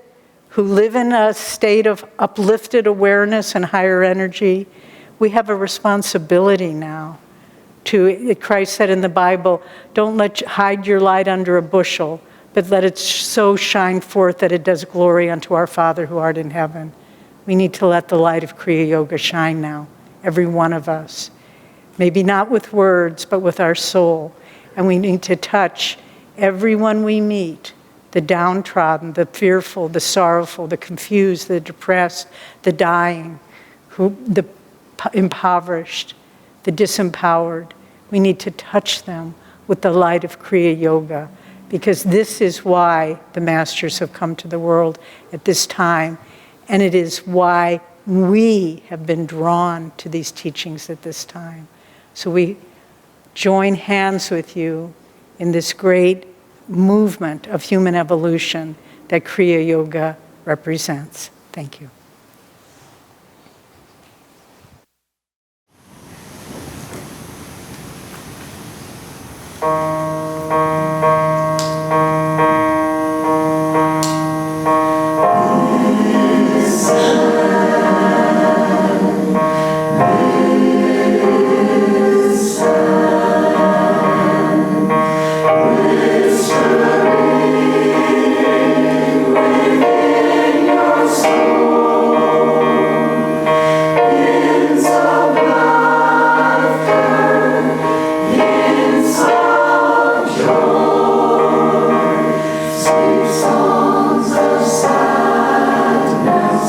who live in a state of uplifted awareness and higher energy, we have a responsibility now to, Christ said in the Bible, don't hide your light under a bushel, but let it so shine forth that it does glory unto our Father who art in heaven. We need to let the light of Kriya Yoga shine now, every one of us. Maybe not with words, but with our soul. And we need to touch everyone we meet, the downtrodden, the fearful, the sorrowful, the confused, the depressed, the dying, the impoverished, the disempowered. We need to touch them with the light of Kriya Yoga, because this is why the masters have come to the world at this time. And it is why we have been drawn to these teachings at this time. So we join hands with you in this great movement of human evolution that Kriya Yoga represents. Thank you. Songs of sadness.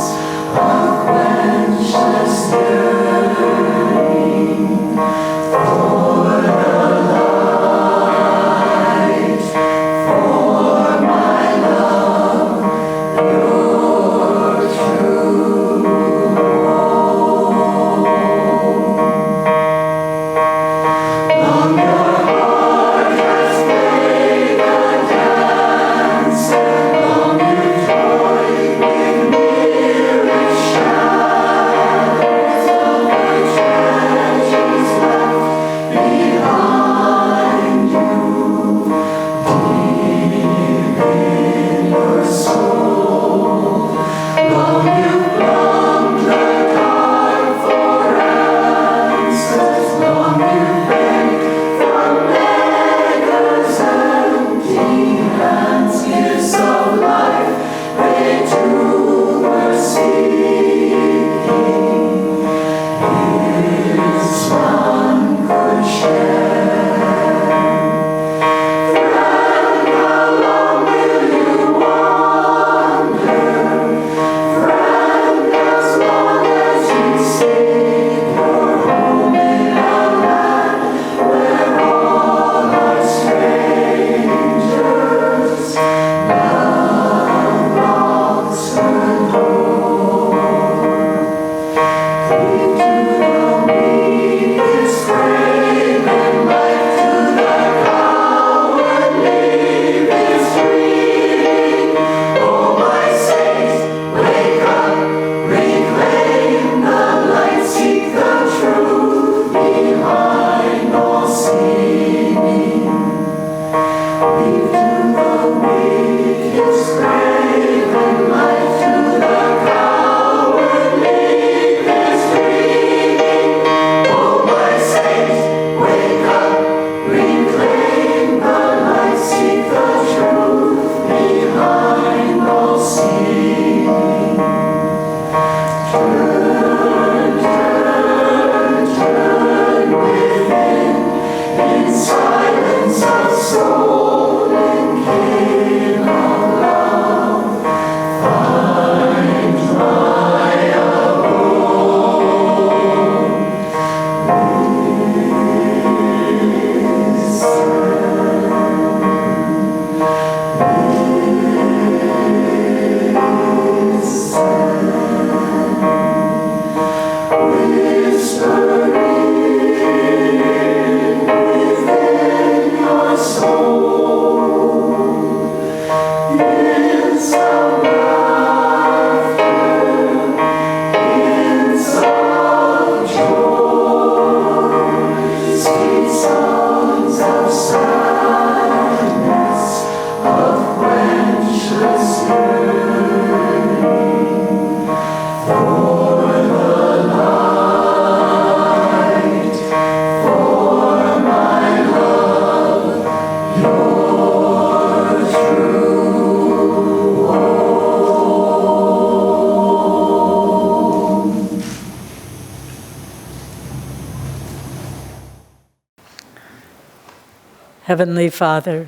Heavenly Father,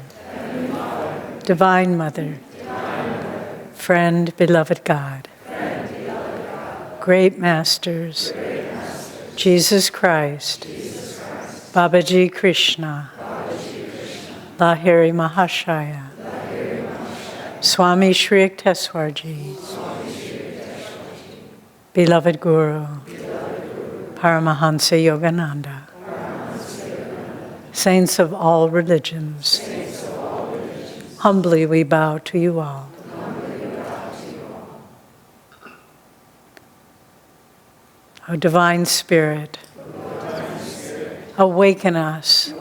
Divine Mother, Friend, beloved God, Great Masters, Jesus Christ, Babaji Krishna, Lahiri Mahashaya, Swami Shri Yukteswarji, beloved Guru, Paramhansa Yogananda, Saints of all religions, humbly we bow to you all. O Divine Spirit, awaken us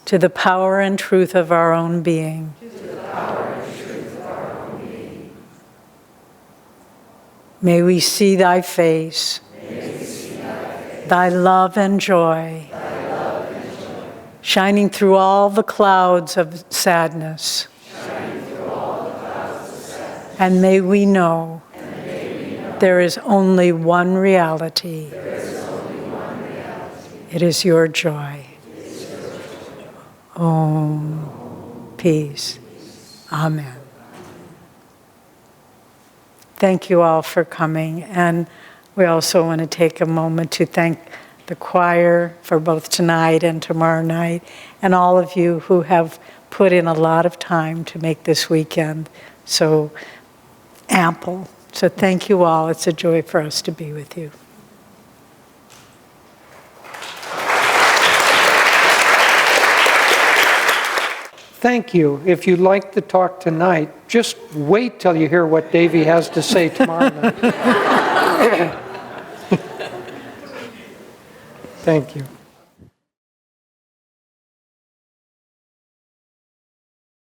to the power and truth of our own being. May we see thy face, thy love and joy, shining through all the clouds of sadness. And may we know there is only one reality. It is your joy. Om. Peace. Amen. Thank you all for coming. And we also want to take a moment to thank the choir for both tonight and tomorrow night, and all of you who have put in a lot of time to make this weekend so ample. So thank you all. It's a joy for us to be with you. Thank you. If you'd like to talk tonight, just wait till you hear what Devi has to say tomorrow night. Thank you.